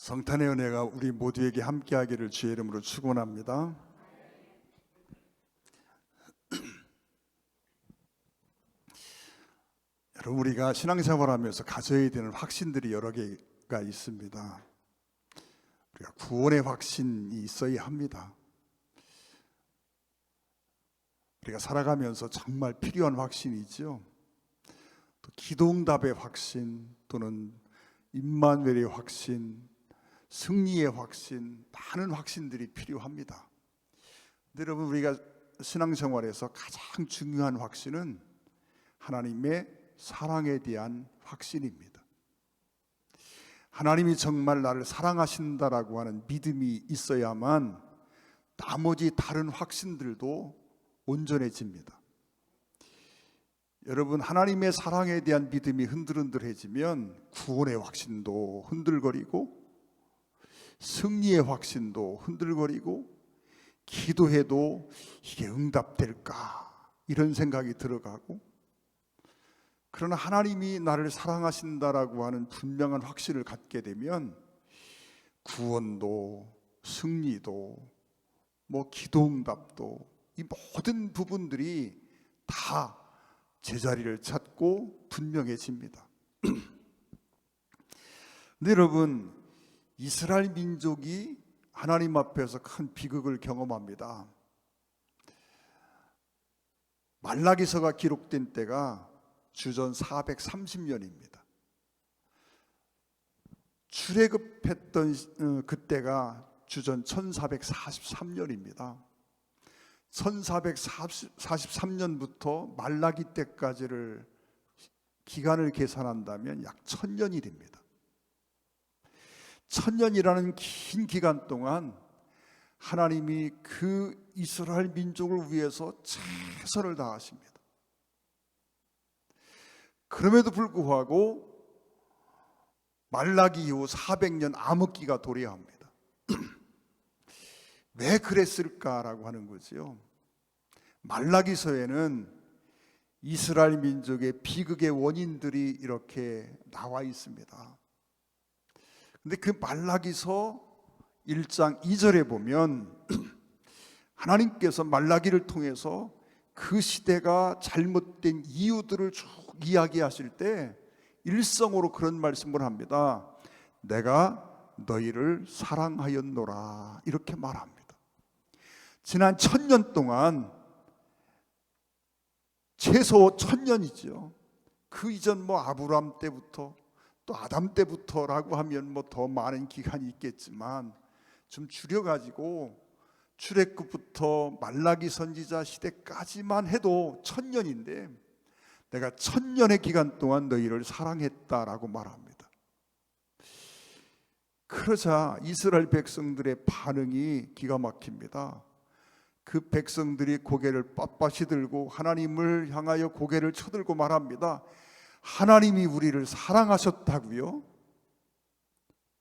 성탄의 은혜가 우리 모두에게 함께하기를 주의 이름으로 축원합니다. 여러분, 우리가 신앙생활하면서 가져야 되는 확신들이 여러 개가 있습니다. 우리가 구원의 확신이 있어야 합니다. 우리가 살아가면서 정말 필요한 확신이죠. 또 기도응답의 확신, 또는 임마누엘의 확신, 승리의 확신, 많은 확신들이 필요합니다. 근데 여러분, 우리가 신앙생활에서 가장 중요한 확신은 하나님의 사랑에 대한 확신입니다. 하나님이 정말 나를 사랑하신다라고 하는 믿음이 있어야만 나머지 다른 확신들도 온전해집니다. 여러분, 하나님의 사랑에 대한 믿음이 흔들흔들해지면 구원의 확신도 흔들거리고, 승리의 확신도 흔들거리고, 기도해도 이게 응답될까 이런 생각이 들어가고, 그러나 하나님이 나를 사랑하신다라고 하는 분명한 확신을 갖게 되면 구원도 승리도 기도응답도 이 모든 부분들이 다 제자리를 찾고 분명해집니다. 근데 여러분, 이스라엘 민족이 하나님 앞에서 큰 비극을 경험합니다. 말라기서가 기록된 때가 주전 430년입니다. 출애굽했던 그때가 주전 1443년입니다. 1443년부터 말라기 때까지를 기간을 계산한다면 약 1000년이 됩니다. 1000년이라는 긴 기간 동안 하나님이 그 이스라엘 민족을 위해서 최선을 다하십니다. 그럼에도 불구하고 말라기 이후 400년 암흑기가 도래합니다. 왜 그랬을까라고 하는 거지요. 말라기서에는 이스라엘 민족의 비극의 원인들이 이렇게 나와 있습니다. 근데 그 말라기서 1장 2절에 보면 하나님께서 말라기를 통해서 그 시대가 잘못된 이유들을 쭉 이야기하실 때 일성으로 그런 말씀을 합니다. 내가 너희를 사랑하였노라, 이렇게 말합니다. 지난 1000년 동안, 최소 1000년이죠. 그 이전 아브라함 때부터 또 아담 때부터라고 하면 더 많은 기간이 있겠지만 좀 줄여가지고 출애굽부터 말라기 선지자 시대까지만 해도 1000년인데 내가 1000년의 기간 동안 너희를 사랑했다라고 말합니다. 그러자 이스라엘 백성들의 반응이 기가 막힙니다. 그 백성들이 고개를 빳빳이 들고 하나님을 향하여 고개를 쳐들고 말합니다. 하나님이 우리를 사랑하셨다고요?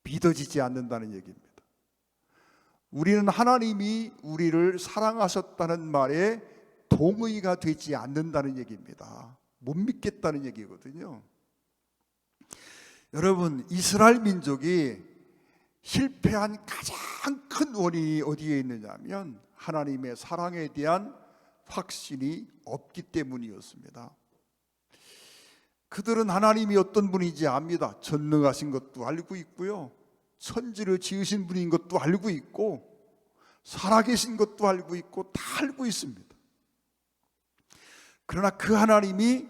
믿어지지 않는다는 얘기입니다. 우리는 하나님이 우리를 사랑하셨다는 말에 동의가 되지 않는다는 얘기입니다. 못 믿겠다는 얘기거든요. 여러분, 이스라엘 민족이 실패한 가장 큰 원인이 어디에 있느냐면 하나님의 사랑에 대한 확신이 없기 때문이었습니다. 그들은 하나님이 어떤 분인지 압니다. 전능하신 것도 알고 있고요, 천지를 지으신 분인 것도 알고 있고, 살아계신 것도 알고 있고, 다 알고 있습니다. 그러나 그 하나님이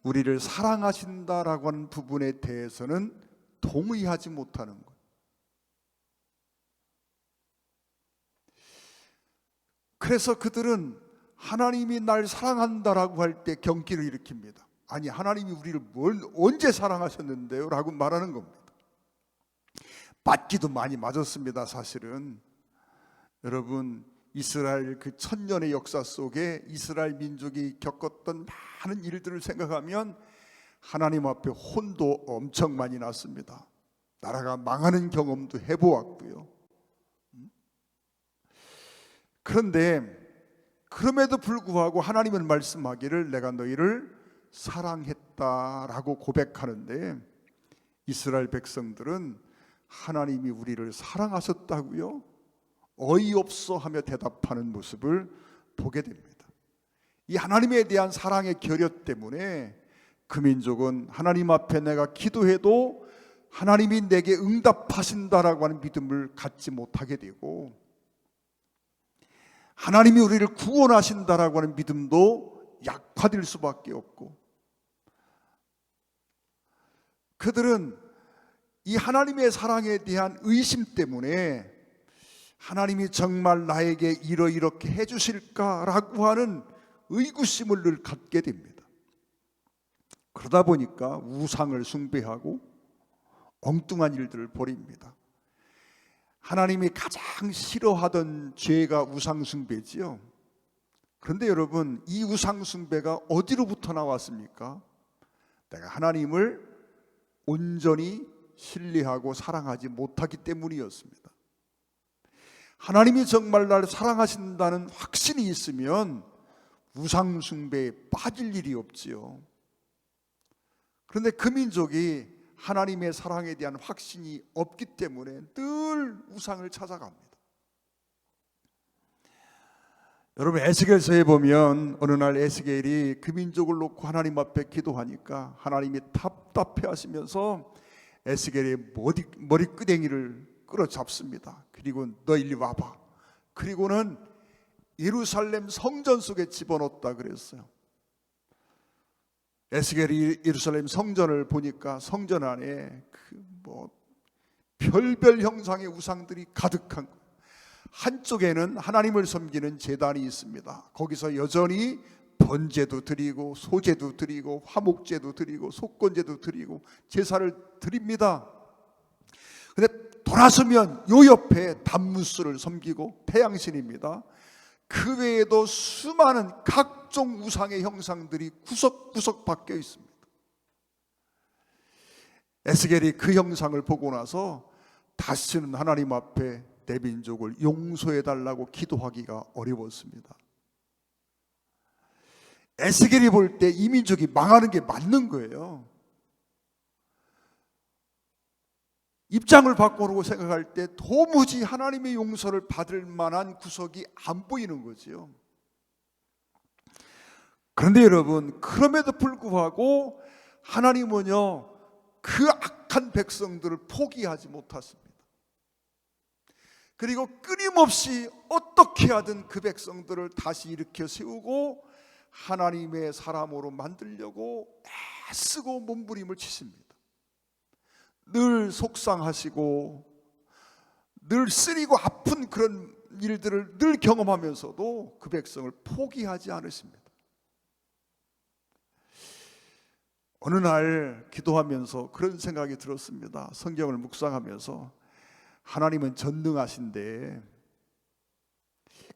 우리를 사랑하신다라고 하는 부분에 대해서는 동의하지 못하는 거예요. 그래서 그들은 하나님이 날 사랑한다라고 할 때 경기를 일으킵니다. 아니, 하나님이 우리를 언제 사랑하셨는데요? 라고 말하는 겁니다. 맞기도 많이 맞았습니다. 사실은 여러분, 이스라엘 그 1000년의 역사 속에 이스라엘 민족이 겪었던 많은 일들을 생각하면 하나님 앞에 혼도 엄청 많이 났습니다. 나라가 망하는 경험도 해보았고요. 그런데 그럼에도 불구하고 하나님은 말씀하기를 내가 너희를 사랑했다라고 고백하는데 이스라엘 백성들은 하나님이 우리를 사랑하셨다고요? 어이없어 하며 대답하는 모습을 보게 됩니다. 이 하나님에 대한 사랑의 결여 때문에 그 민족은 하나님 앞에 내가 기도해도 하나님이 내게 응답하신다라고 하는 믿음을 갖지 못하게 되고, 하나님이 우리를 구원하신다라고 하는 믿음도 약화될 수밖에 없고, 그들은 이 하나님의 사랑에 대한 의심 때문에 하나님이 정말 나에게 이렇게 해주실까라고 하는 의구심을 늘 갖게 됩니다. 그러다 보니까 우상을 숭배하고 엉뚱한 일들을 벌입니다. 하나님이 가장 싫어하던 죄가 우상 숭배지요. 그런데 여러분, 이 우상 숭배가 어디로부터 나왔습니까? 내가 하나님을 온전히 신뢰하고 사랑하지 못하기 때문이었습니다. 하나님이 정말 나를 사랑하신다는 확신이 있으면 우상 숭배에 빠질 일이 없지요. 그런데 그 민족이 하나님의 사랑에 대한 확신이 없기 때문에 늘 우상을 찾아갑니다. 여러분, 에스겔서에 보면 어느 날 에스겔이 그 민족을 놓고 하나님 앞에 기도하니까 하나님이 답답해 하시면서 에스겔의 머리끄댕이를 끌어잡습니다. 그리고 너 이리 와봐. 그리고는 예루살렘 성전 속에 집어넣었다 그랬어요. 에스겔이 예루살렘 성전을 보니까 성전 안에 별별 형상의 우상들이 가득한 거예요. 한쪽에는 하나님을 섬기는 제단이 있습니다. 거기서 여전히 번제도 드리고 소제도 드리고 화목제도 드리고 속건제도 드리고 제사를 드립니다. 그런데 돌아서면 요 옆에 단무스를 섬기고 태양신입니다. 그 외에도 수많은 각종 우상의 형상들이 구석구석 박혀 있습니다. 에스겔이 그 형상을 보고 나서 다시는 하나님 앞에 내 민족을 용서해달라고 기도하기가 어려웠습니다. 에스겔이 볼 때 이 민족이 망하는 게 맞는 거예요. 입장을 바꾸고 생각할 때 도무지 하나님의 용서를 받을 만한 구석이 안 보이는 거지요. 그런데 여러분, 그럼에도 불구하고 하나님은요, 그 악한 백성들을 포기하지 못하십니다. 그리고 끊임없이 어떻게 하든 그 백성들을 다시 일으켜 세우고 하나님의 사람으로 만들려고 애쓰고 몸부림을 치십니다. 늘 속상하시고 늘 쓰리고 아픈 그런 일들을 늘 경험하면서도 그 백성을 포기하지 않으십니다. 어느 날 기도하면서 그런 생각이 들었습니다. 성경을 묵상하면서 하나님은 전능하신데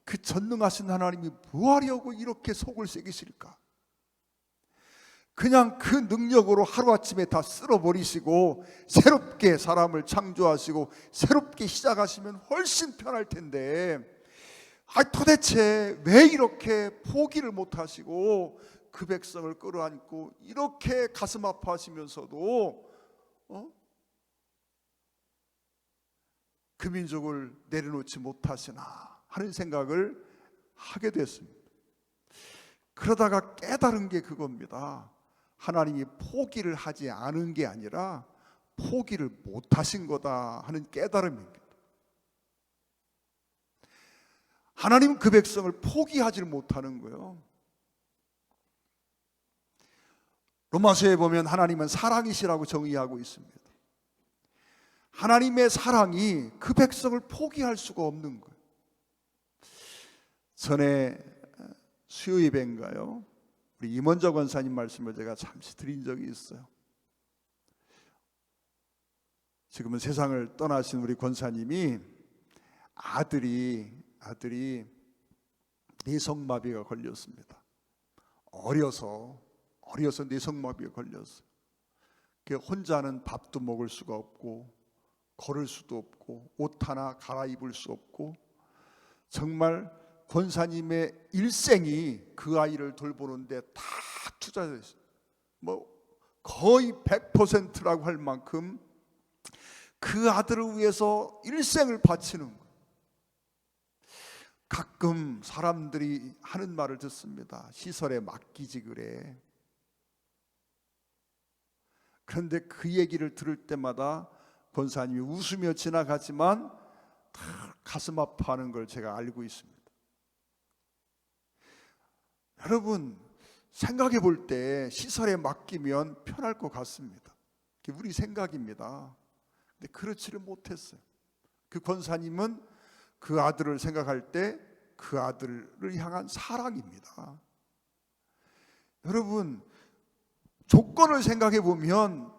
그 전능하신 하나님이 뭐하려고 이렇게 속을 새기실까? 그냥 그 능력으로 하루아침에 다 쓸어버리시고 새롭게 사람을 창조하시고 새롭게 시작하시면 훨씬 편할 텐데, 도대체 왜 이렇게 포기를 못하시고 그 백성을 끌어안고 이렇게 가슴 아파하시면서도 그 민족을 내려놓지 못하시나 하는 생각을 하게 됐습니다. 그러다가 깨달은 게 그겁니다. 하나님이 포기를 하지 않은 게 아니라 포기를 못하신 거다 하는 깨달음입니다. 하나님은 그 백성을 포기하지 못하는 거예요. 로마서에 보면 하나님은 사랑이시라고 정의하고 있습니다. 하나님의 사랑이 그 백성을 포기할 수가 없는 거예요. 전에 수요 예배인가요? 우리 임원자 권사님 말씀을 제가 잠시 드린 적이 있어요. 지금은 세상을 떠나신 우리 권사님이 아들이 뇌성마비가 걸렸습니다. 어려서 뇌성마비가 걸렸어요. 혼자는 밥도 먹을 수가 없고 걸을 수도 없고 옷 하나 갈아입을 수 없고, 정말 권사님의 일생이 그 아이를 돌보는데 다 투자됐어요. 거의 100%라고 할 만큼 그 아들을 위해서 일생을 바치는 거예요. 가끔 사람들이 하는 말을 듣습니다. 시설에 맡기지 그래. 그런데 그 얘기를 들을 때마다 권사님이 웃으며 지나가지만 다 가슴 아파하는 걸 제가 알고 있습니다. 여러분, 생각해 볼 때 시설에 맡기면 편할 것 같습니다. 그게 우리 생각입니다. 근데 그렇지를 못했어요. 그 권사님은 그 아들을 생각할 때 그 아들을 향한 사랑입니다. 여러분, 조건을 생각해 보면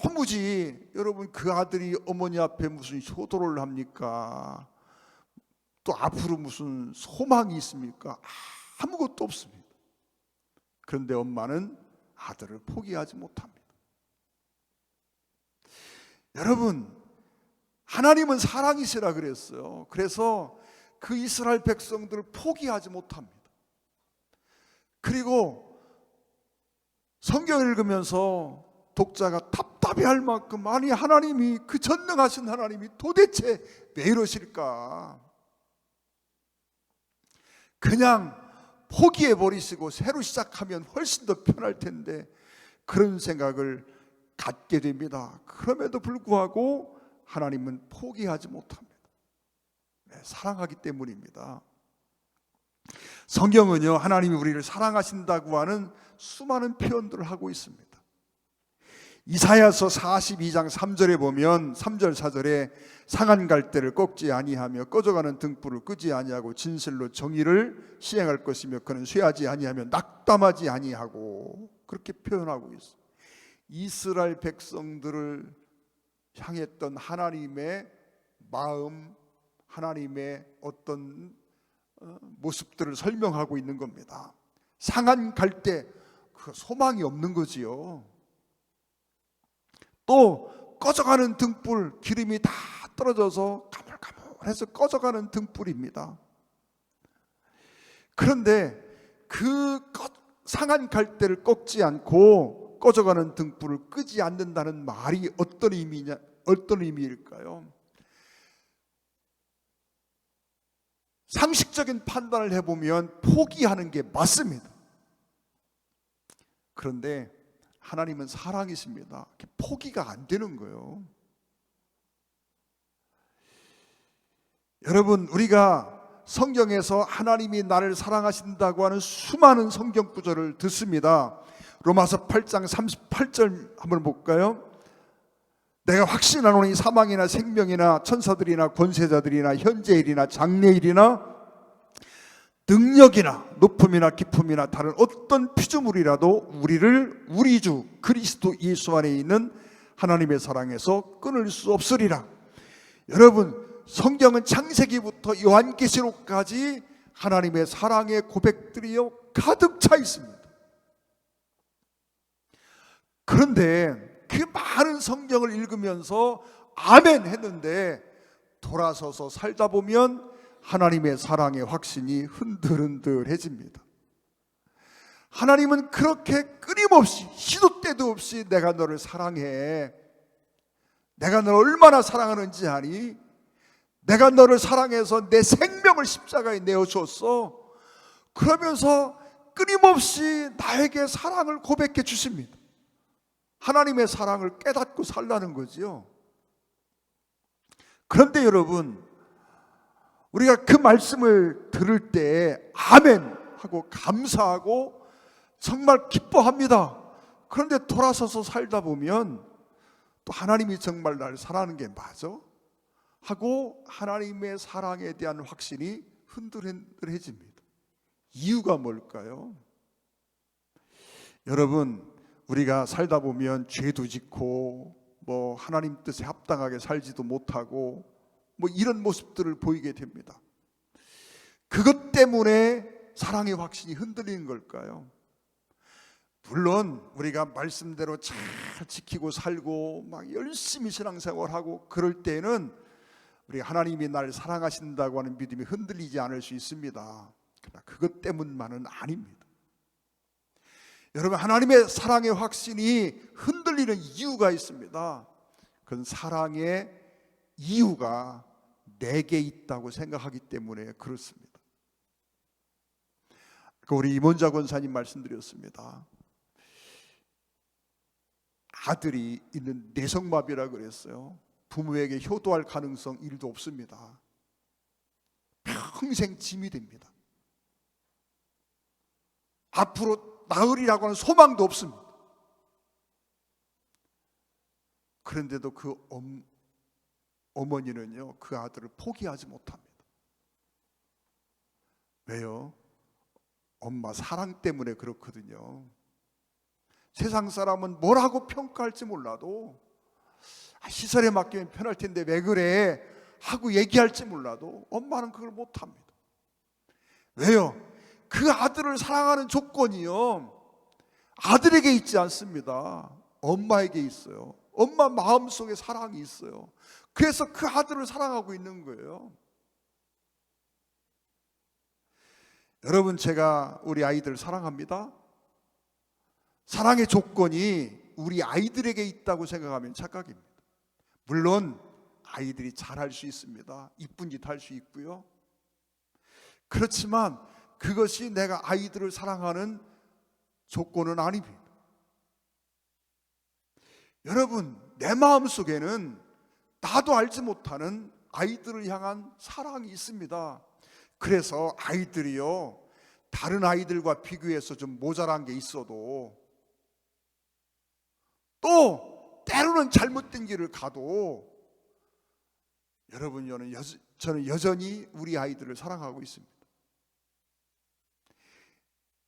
도무지, 여러분, 그 아들이 어머니 앞에 무슨 효도를 합니까? 또 앞으로 무슨 소망이 있습니까? 아무것도 없습니다. 그런데 엄마는 아들을 포기하지 못합니다. 여러분, 하나님은 사랑이시라 그랬어요. 그래서 그 이스라엘 백성들을 포기하지 못합니다. 그리고 성경을 읽으면서 독자가 답답해할 만큼, 아니 하나님이, 그 전능하신 하나님이 도대체 왜 이러실까? 그냥 포기해버리시고 새로 시작하면 훨씬 더 편할 텐데, 그런 생각을 갖게 됩니다. 그럼에도 불구하고 하나님은 포기하지 못합니다. 사랑하기 때문입니다. 성경은요, 하나님이 우리를 사랑하신다고 하는 수많은 표현들을 하고 있습니다. 이사야서 42장 3절에 보면 3절 4절에 상한 갈대를 꺾지 아니하며 꺼져가는 등불을 끄지 아니하고 진실로 정의를 시행할 것이며 그는 쇠하지 아니하며 낙담하지 아니하고, 그렇게 표현하고 있어요. 이스라엘 백성들을 향했던 하나님의 마음, 하나님의 어떤 모습들을 설명하고 있는 겁니다. 상한 갈대, 그 소망이 없는 거지요. 또 꺼져가는 등불, 기름이 다 떨어져서 가물가물해서 꺼져가는 등불입니다. 그런데 그 상한 갈대를 꺾지 않고 꺼져가는 등불을 끄지 않는다는 말이 어떤 의미일까요? 상식적인 판단을 해보면 포기하는 게 맞습니다. 그런데 하나님은 사랑이십니다. 포기가 안 되는 거예요. 여러분, 우리가 성경에서 하나님이 나를 사랑하신다고 하는 수많은 성경 구절을 듣습니다. 로마서 8장 38절 한번 볼까요? 내가 확신하노니 사망이나 생명이나 천사들이나 권세자들이나 현재일이나 장래일이나 능력이나 높음이나 깊음이나 다른 어떤 피조물이라도 우리를 우리 주 그리스도 예수 안에 있는 하나님의 사랑에서 끊을 수 없으리라. 여러분, 성경은 창세기부터 요한계시록까지 하나님의 사랑의 고백들이요 가득 차 있습니다. 그런데 그 많은 성경을 읽으면서 아멘 했는데 돌아서서 살다 보면 하나님의 사랑의 확신이 흔들흔들해집니다. 하나님은 그렇게 끊임없이 시도 때도 없이 내가 너를 사랑해, 내가 너를 얼마나 사랑하는지 아니? 내가 너를 사랑해서 내 생명을 십자가에 내어주었어. 그러면서 끊임없이 나에게 사랑을 고백해 주십니다. 하나님의 사랑을 깨닫고 살라는 거지요. 그런데 여러분, 우리가 그 말씀을 들을 때 아멘 하고 감사하고 정말 기뻐합니다. 그런데 돌아서서 살다 보면 또 하나님이 정말 나를 사랑하는 게 맞아? 하고 하나님의 사랑에 대한 확신이 흔들흔들해집니다. 이유가 뭘까요? 여러분, 우리가 살다 보면 죄도 짓고 뭐 하나님 뜻에 합당하게 살지도 못하고 뭐 이런 모습들을 보이게 됩니다. 그것 때문에 사랑의 확신이 흔들리는 걸까요? 물론 우리가 말씀대로 잘 지키고 살고 막 열심히 신앙생활하고 그럴 때는 우리 하나님이 나를 사랑하신다고 하는 믿음이 흔들리지 않을 수 있습니다. 그러나 그것 때문만은 아닙니다. 여러분, 하나님의 사랑의 확신이 흔들리는 이유가 있습니다. 그건 사랑의 이유가 내게 있다고 생각하기 때문에 그렇습니다. 우리 임원자 권사님 말씀드렸습니다. 아들이 있는 내성마비라 그랬어요. 부모에게 효도할 가능성 1도 없습니다. 평생 짐이 됩니다. 앞으로 나으리라고 하는 소망도 없습니다. 그런데도 그 어머니는요, 그 아들을 포기하지 못합니다. 왜요? 엄마 사랑 때문에 그렇거든요. 세상 사람은 뭐라고 평가할지 몰라도 시설에 맡기면 편할 텐데 왜 그래 하고 얘기할지 몰라도 엄마는 그걸 못합니다. 왜요? 그 아들을 사랑하는 조건이요, 아들에게 있지 않습니다. 엄마에게 있어요. 엄마 마음속에 사랑이 있어요. 그래서 그 아들을 사랑하고 있는 거예요. 여러분, 제가 우리 아이들 사랑합니다. 사랑의 조건이 우리 아이들에게 있다고 생각하면 착각입니다. 물론 아이들이 잘할 수 있습니다. 이쁜 짓 할 수 있고요. 그렇지만 그것이 내가 아이들을 사랑하는 조건은 아닙니다. 여러분, 내 마음속에는 나도 알지 못하는 아이들을 향한 사랑이 있습니다. 그래서 아이들이요, 다른 아이들과 비교해서 좀 모자란 게 있어도, 또 때로는 잘못된 길을 가도 여러분, 저는 여전히 우리 아이들을 사랑하고 있습니다.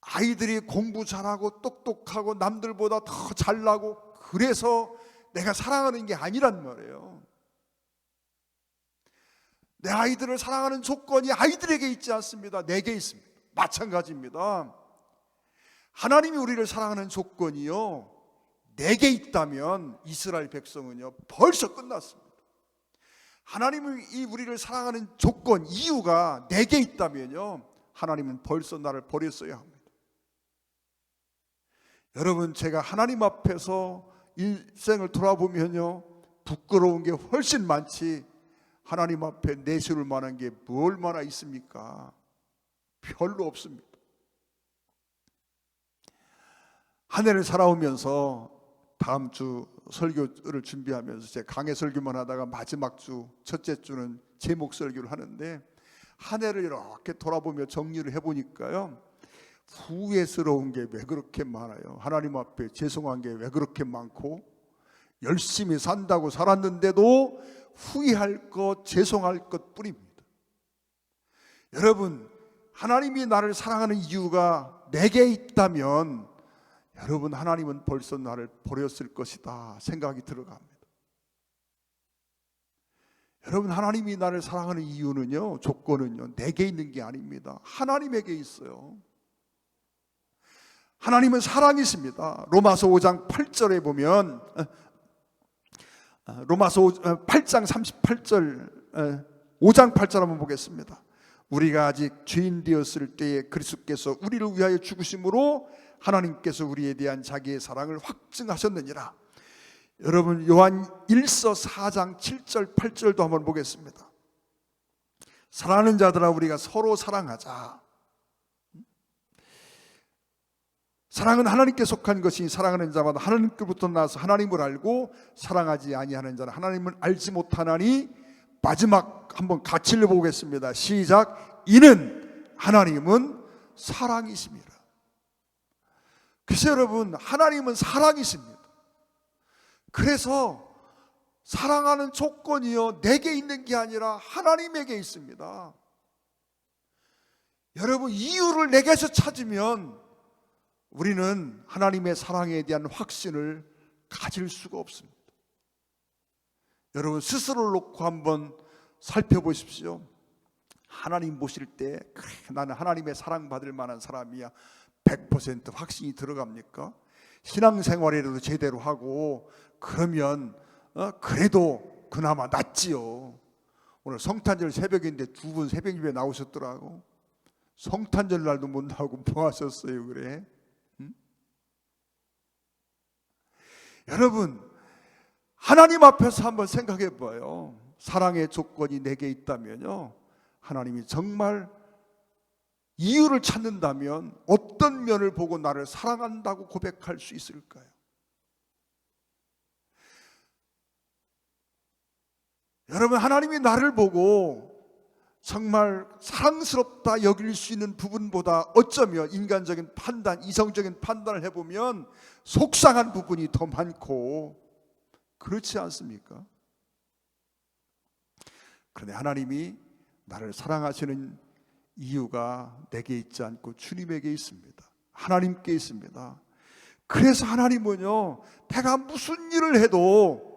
아이들이 공부 잘하고 똑똑하고 남들보다 더 잘나고 그래서 내가 사랑하는 게 아니란 말이에요. 내 아이들을 사랑하는 조건이 아이들에게 있지 않습니다. 내게 있습니다. 마찬가지입니다. 하나님이 우리를 사랑하는 조건이요, 내게 있다면 이스라엘 백성은요 벌써 끝났습니다. 하나님이 우리를 사랑하는 조건, 이유가 내게 있다면요, 하나님은 벌써 나를 버렸어야 합니다. 여러분, 제가 하나님 앞에서 일생을 돌아보면요, 부끄러운 게 훨씬 많지 하나님 앞에 내세울 만한 게 뭘 많아 있습니까? 별로 없습니다. 한 해를 살아오면서 다음 주 설교를 준비하면서 제가 강해 설교만 하다가 마지막 주, 첫째 주는 제목 설교를 하는데, 한 해를 이렇게 돌아보며 정리를 해보니까요, 후회스러운 게 왜 그렇게 많아요? 하나님 앞에 죄송한 게 왜 그렇게 많고, 열심히 산다고 살았는데도 후회할 것, 죄송할 것 뿐입니다. 여러분, 하나님이 나를 사랑하는 이유가 내게 있다면 여러분, 하나님은 벌써 나를 버렸을 것이다 생각이 들어갑니다. 여러분, 하나님이 나를 사랑하는 이유는요, 조건은요, 내게 있는 게 아닙니다. 하나님에게 있어요. 하나님은 사랑이십니다. 로마서 5장 8절에 보면, 로마서 8장 38절, 5장 8절 한번 보겠습니다. 우리가 아직 죄인 되었을 때에 그리스도께서 우리를 위하여 죽으심으로 하나님께서 우리에 대한 자기의 사랑을 확증하셨느니라. 여러분, 요한 1서 4장 7절 8절도 한번 보겠습니다. 사랑하는 자들아, 우리가 서로 사랑하자. 사랑은 하나님께 속한 것이, 사랑하는 자마다 하나님께로부터 나서 하나님을 알고 사랑하지 아니하는 자는 하나님을 알지 못하나니. 마지막 한번 같이 읽어보겠습니다. 시작. 이는 하나님은 사랑이십니다. 그래서 여러분, 하나님은 사랑이십니다. 그래서 사랑하는 조건이요, 내게 있는 게 아니라 하나님에게 있습니다. 여러분, 이유를 내게서 찾으면 우리는 하나님의 사랑에 대한 확신을 가질 수가 없습니다. 여러분, 스스로를 놓고 한번 살펴보십시오. 하나님 보실 때, 그래, 나는 하나님의 사랑받을 만한 사람이야, 100% 확신이 들어갑니까? 신앙생활이라도 제대로 하고 그러면 그래도 그나마 낫지요. 오늘 성탄절 새벽인데 두 분 새벽 예배 나오셨더라고. 성탄절 날도 못 나오고 뭐 하셨어요 그래? 응? 여러분, 하나님 앞에서 한번 생각해 봐요. 사랑의 조건이 내게 있다면요, 하나님이 정말 이유를 찾는다면 어떤 면을 보고 나를 사랑한다고 고백할 수 있을까요? 여러분, 하나님이 나를 보고 정말 사랑스럽다 여길 수 있는 부분보다 어쩌면 인간적인 판단, 이성적인 판단을 해보면 속상한 부분이 더 많고, 그렇지 않습니까? 그런데 하나님이 나를 사랑하시는 이유가 내게 있지 않고 주님에게 있습니다. 하나님께 있습니다. 그래서 하나님은요, 내가 무슨 일을 해도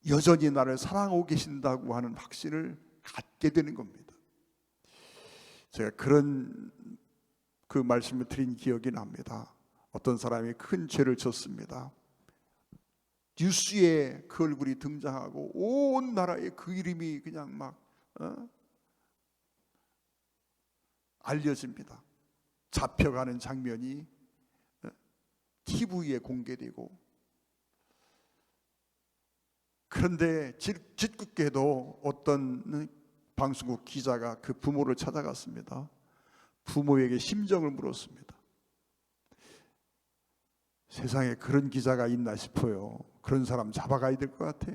여전히 나를 사랑하고 계신다고 하는 확신을 갖게 되는 겁니다. 제가 그런 그 말씀을 드린 기억이 납니다. 어떤 사람이 큰 죄를 졌습니다. 뉴스에 그 얼굴이 등장하고 온 나라에 그 이름이 그냥 막 알려집니다. 잡혀가는 장면이 TV에 공개되고, 그런데 짓궂게도 어떤 방송국 기자가 그 부모를 찾아갔습니다. 부모에게 심정을 물었습니다. 세상에 그런 기자가 있나 싶어요. 그런 사람 잡아가야 될 것 같아.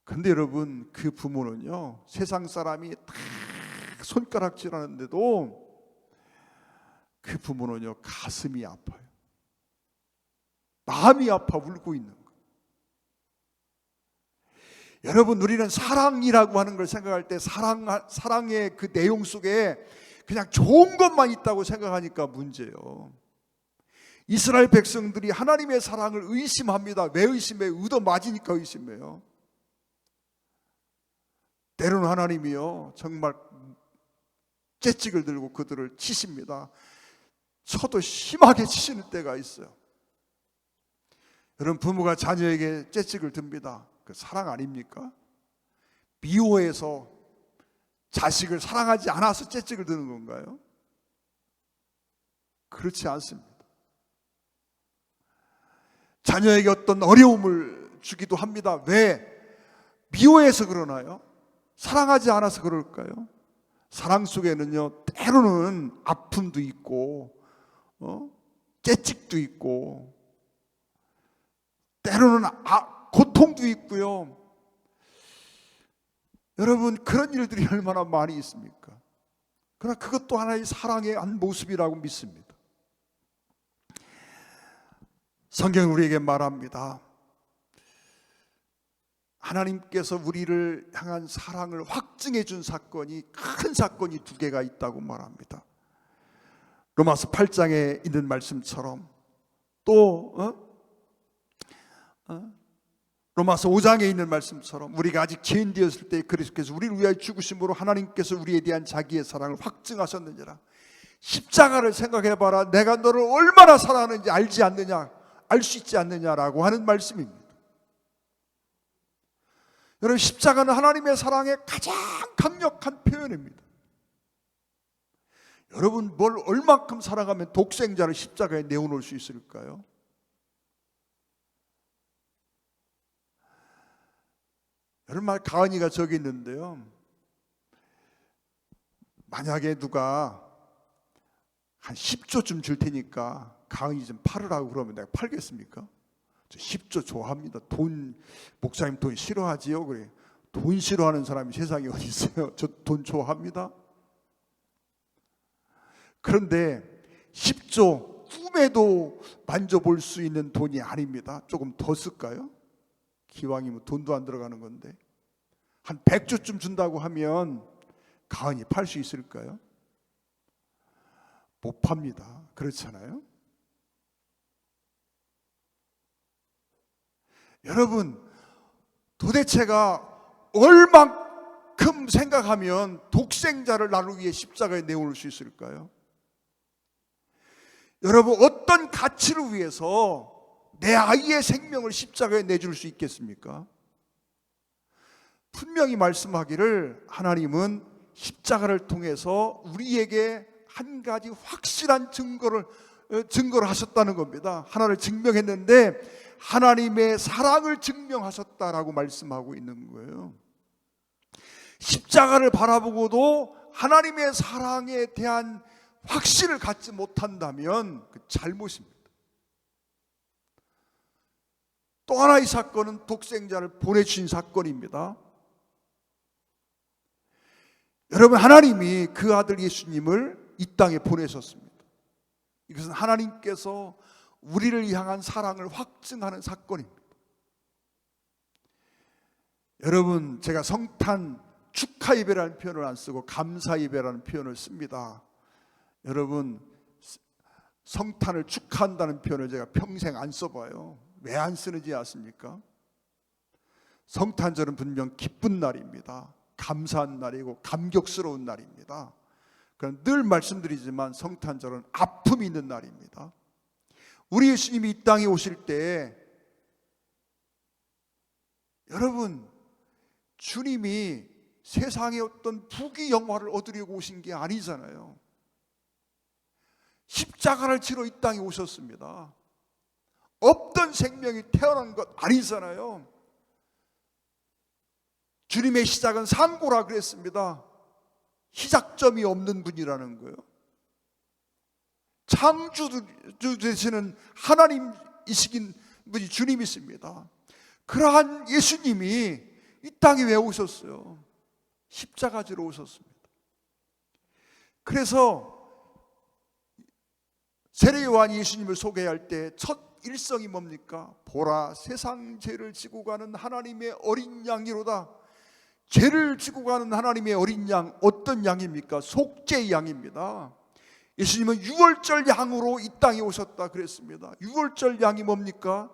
그런데 여러분, 그 부모는요, 세상 사람이 다 손가락질하는데도 그 부모는요, 가슴이 아파요. 마음이 아파 울고 있는 거예요. 여러분, 우리는 사랑이라고 하는 걸 생각할 때 사랑의 그 내용 속에 그냥 좋은 것만 있다고 생각하니까 문제예요. 이스라엘 백성들이 하나님의 사랑을 의심합니다. 왜 의심해요? 의도 맞으니까 의심해요. 때로는 하나님이요, 정말 채찍을 들고 그들을 치십니다. 쳐도 심하게 치시는 때가 있어요. 여러분, 부모가 자녀에게 채찍을 듭니다. 그 사랑 아닙니까? 미워해서 자식을 사랑하지 않아서 채찍을 드는 건가요? 그렇지 않습니다. 자녀에게 어떤 어려움을 주기도 합니다. 왜? 미워해서 그러나요? 사랑하지 않아서 그럴까요? 사랑 속에는요, 때로는 아픔도 있고 채찍도 있고, 때로는 고통도 있고요. 여러분, 그런 일들이 얼마나 많이 있습니까? 그러나 그것도 하나의 사랑의 한 모습이라고 믿습니다. 성경은 우리에게 말합니다. 하나님께서 우리를 향한 사랑을 확증해 준 사건이, 큰 사건이 두 개가 있다고 말합니다. 로마서 8장에 있는 말씀처럼, 또 로마서 5장에 있는 말씀처럼 우리가 아직 죄인 되었을 때 그리스도께서 우리를 위하여 죽으심으로 하나님께서 우리에 대한 자기의 사랑을 확증하셨느니라. 십자가를 생각해 봐라. 내가 너를 얼마나 사랑하는지 알지 않느냐, 알 수 있지 않느냐라고 하는 말씀입니다. 여러분, 십자가는 하나님의 사랑의 가장 강력한 표현입니다. 여러분, 뭘 얼만큼 사랑하면 독생자를 십자가에 내어놓을 수 있을까요? 여러분, 말 가은이가 저기 있는데요, 만약에 누가 한 10조쯤 줄 테니까 가은이 좀 팔으라고 그러면 내가 팔겠습니까? 저 10조 좋아합니다. 목사님 돈 싫어하지요? 그래. 돈 싫어하는 사람이 세상에 어디 있어요? 저 돈 좋아합니다. 그런데 10조 꿈에도 만져볼 수 있는 돈이 아닙니다. 조금 더 쓸까요? 기왕이면 돈도 안 들어가는 건데 한 100조쯤 준다고 하면 가은이 팔 수 있을까요? 못 팝니다. 그렇잖아요? 여러분, 도대체가 얼만큼 생각하면 독생자를 나를 위해 십자가에 내어놓을 수 있을까요? 여러분, 어떤 가치를 위해서 내 아이의 생명을 십자가에 내줄 수 있겠습니까? 분명히 말씀하기를 하나님은 십자가를 통해서 우리에게 한 가지 확실한 증거를 하셨다는 겁니다. 하나를 증명했는데 하나님의 사랑을 증명하셨다라고 말씀하고 있는 거예요. 십자가를 바라보고도 하나님의 사랑에 대한 확신을 갖지 못한다면 그 잘못입니다. 또 하나의 사건은 독생자를 보내주신 사건입니다. 여러분, 하나님이 그 아들 예수님을 이 땅에 보내셨습니다. 이것은 하나님께서 우리를 향한 사랑을 확증하는 사건입니다. 여러분, 제가 성탄 축하 예배라는 표현을 안 쓰고 감사 예배라는 표현을 씁니다. 여러분, 성탄을 축하한다는 표현을 제가 평생 안 써봐요. 왜 안 쓰는지 아십니까? 성탄절은 분명 기쁜 날입니다. 감사한 날이고 감격스러운 날입니다. 그럼 늘 말씀드리지만 성탄절은 아픔이 있는 날입니다. 우리 예수님이 이 땅에 오실 때, 여러분, 주님이 세상의 어떤 부귀영화를 얻으려고 오신 게 아니잖아요. 십자가를 지러 이 땅에 오셨습니다. 없던 생명이 태어난 것 아니잖아요. 주님의 시작은 상고라 그랬습니다. 시작점이 없는 분이라는 거예요. 창조 되시는 하나님이시긴 분이 주님이십니다. 그러한 예수님이 이 땅에 왜 오셨어요? 십자가 지러 오셨습니다. 그래서 세례요한이 예수님을 소개할 때 첫 일성이 뭡니까? 보라, 세상 죄를 지고 가는 하나님의 어린 양이로다. 죄를 지고 가는 하나님의 어린 양, 어떤 양입니까? 속죄의 양입니다. 예수님은 유월절 양으로 이 땅에 오셨다 그랬습니다. 유월절 양이 뭡니까?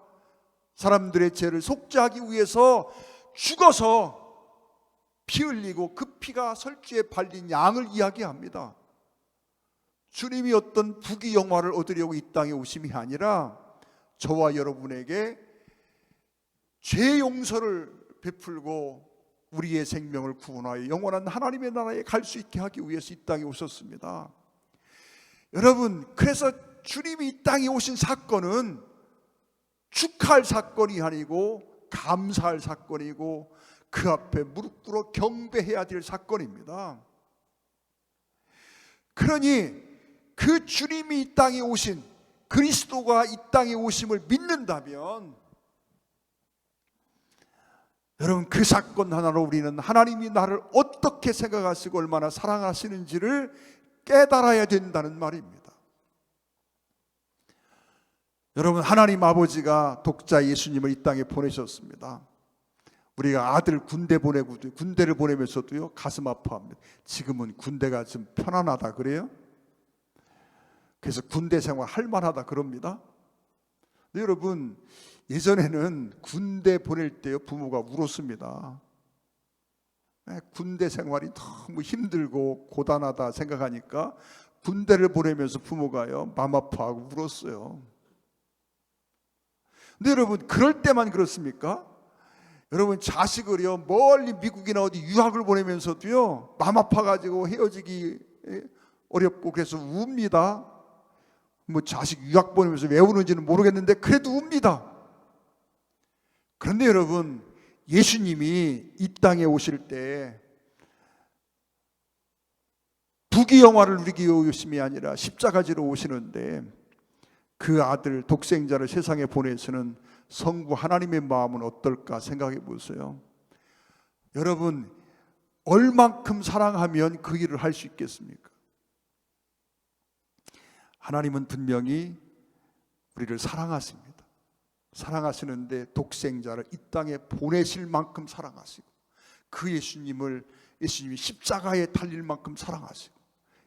사람들의 죄를 속죄하기 위해서 죽어서 피 흘리고 그 피가 설주에 발린 양을 이야기합니다. 주님이 어떤 부귀영화를 얻으려고 이 땅에 오심이 아니라 저와 여러분에게 죄 용서를 베풀고 우리의 생명을 구원하여 영원한 하나님의 나라에 갈 수 있게 하기 위해서 이 땅에 오셨습니다. 여러분, 그래서 주님이 이 땅에 오신 사건은 축하할 사건이 아니고 감사할 사건이고 그 앞에 무릎 꿇어 경배해야 될 사건입니다. 그러니 그 주님이 이 땅에 오신, 그리스도가 이 땅에 오심을 믿는다면 여러분, 그 사건 하나로 우리는 하나님이 나를 어떻게 생각하시고 얼마나 사랑하시는지를 깨달아야 된다는 말입니다. 여러분, 하나님 아버지가 독자 예수님을 이 땅에 보내셨습니다. 우리가 아들 군대를 보내면서도요 가슴 아파합니다. 지금은 군대가 좀 편안하다 그래요? 그래서 군대 생활 할만하다 그럽니다. 근데 여러분, 예전에는 군대 보낼 때요 부모가 울었습니다. 군대 생활이 너무 힘들고 고단하다 생각하니까 군대를 보내면서 부모가요 마음 아파하고 울었어요. 근데 여러분, 그럴 때만 그렇습니까? 여러분, 자식을요 멀리 미국이나 어디 유학을 보내면서도요 마음 아파가지고 헤어지기 어렵고 그래서 웁니다. 뭐 자식 유학 보내면서 왜 우는지는 모르겠는데 그래도 웁니다. 그런데 여러분, 예수님이 이 땅에 오실 때 부귀영화를 누리기 위해 오심이 아니라 십자가지로 오시는데 그 아들 독생자를 세상에 보내시는 성부 하나님의 마음은 어떨까 생각해 보세요. 여러분, 얼만큼 사랑하면 그 일을 할 수 있겠습니까? 하나님은 분명히 우리를 사랑하십니다. 사랑하시는데 독생자를 이 땅에 보내실 만큼 사랑하시고 그 예수님이 십자가에 달릴 만큼 사랑하시고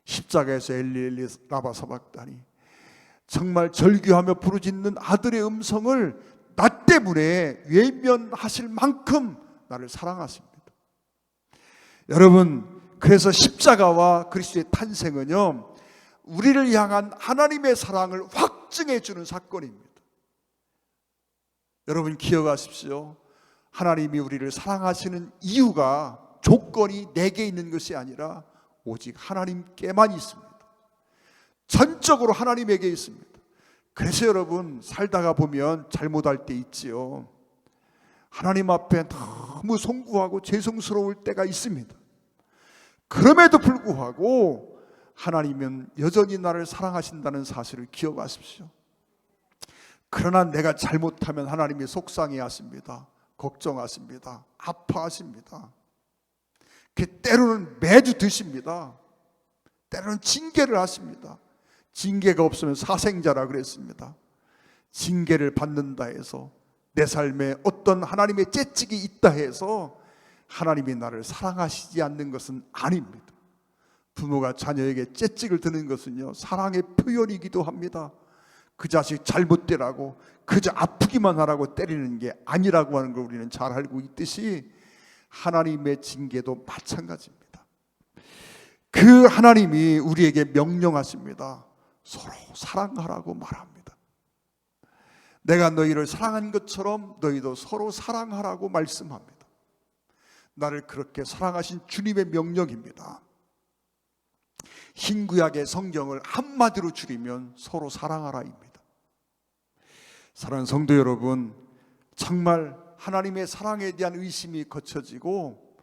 십자가에서 엘리 엘리 라마 사박다니 정말 절규하며 부르짖는 아들의 음성을 나 때문에 외면하실 만큼 나를 사랑하십니다. 여러분, 그래서 십자가와 그리스도의 탄생은요 우리를 향한 하나님의 사랑을 확증해 주는 사건입니다. 여러분, 기억하십시오. 하나님이 우리를 사랑하시는 이유가 조건이 내게 있는 것이 아니라 오직 하나님께만 있습니다. 전적으로 하나님에게 있습니다. 그래서 여러분 살다가 보면 잘못할 때 있지요. 하나님 앞에 너무 송구하고 죄송스러울 때가 있습니다. 그럼에도 불구하고 하나님은 여전히 나를 사랑하신다는 사실을 기억하십시오. 그러나 내가 잘못하면 하나님이 속상해하십니다. 걱정하십니다. 아파하십니다. 때로는 매주 드십니다. 때로는 징계를 하십니다. 징계가 없으면 사생자라 그랬습니다. 징계를 받는다 해서 내 삶에 어떤 하나님의 채찍이 있다 해서 하나님이 나를 사랑하시지 않는 것은 아닙니다. 부모가 자녀에게 채찍을 드는 것은요, 사랑의 표현이기도 합니다. 그 자식 잘못되라고, 그저 아프기만 하라고 때리는 게 아니라고 하는 걸 우리는 잘 알고 있듯이 하나님의 징계도 마찬가지입니다. 그 하나님이 우리에게 명령하십니다. 서로 사랑하라고 말합니다. 내가 너희를 사랑한 것처럼 너희도 서로 사랑하라고 말씀합니다. 나를 그렇게 사랑하신 주님의 명령입니다. 흰 구약의 성경을 한마디로 줄이면 서로 사랑하라입니다. 사랑하는 성도 여러분, 정말 하나님의 사랑에 대한 의심이 거쳐지고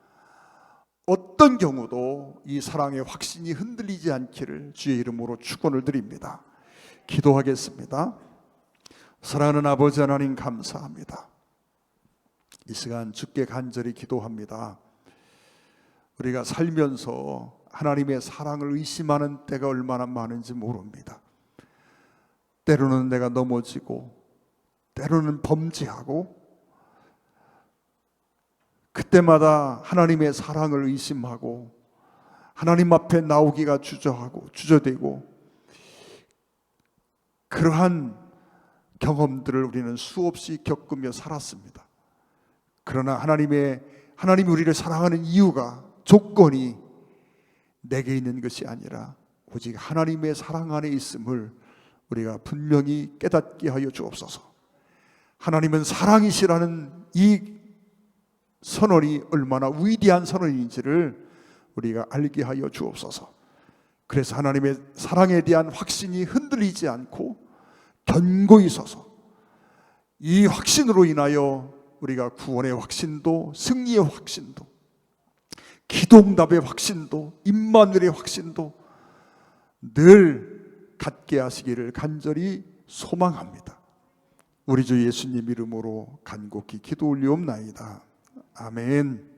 어떤 경우도 이 사랑의 확신이 흔들리지 않기를 주의 이름으로 축원을 드립니다. 기도하겠습니다. 사랑하는 아버지 하나님, 감사합니다. 이 시간 주께 간절히 기도합니다. 우리가 살면서 하나님의 사랑을 의심하는 때가 얼마나 많은지 모릅니다. 때로는 내가 넘어지고 때로는 범죄하고, 그때마다 하나님의 사랑을 의심하고 하나님 앞에 나오기가 주저되고, 그러한 경험들을 우리는 수없이 겪으며 살았습니다. 그러나 하나님이 우리를 사랑하는 이유가, 조건이 내게 있는 것이 아니라 오직 하나님의 사랑 안에 있음을 우리가 분명히 깨닫게 하여 주옵소서. 하나님은 사랑이시라는 이 선언이 얼마나 위대한 선언인지를 우리가 알게 하여 주옵소서. 그래서 하나님의 사랑에 대한 확신이 흔들리지 않고 견고히 서서 이 확신으로 인하여 우리가 구원의 확신도, 승리의 확신도, 기도응답의 확신도, 임마누엘의 확신도 늘 갖게 하시기를 간절히 소망합니다. 우리 주 예수님 이름으로 간곡히 기도 올리옵나이다. 아멘.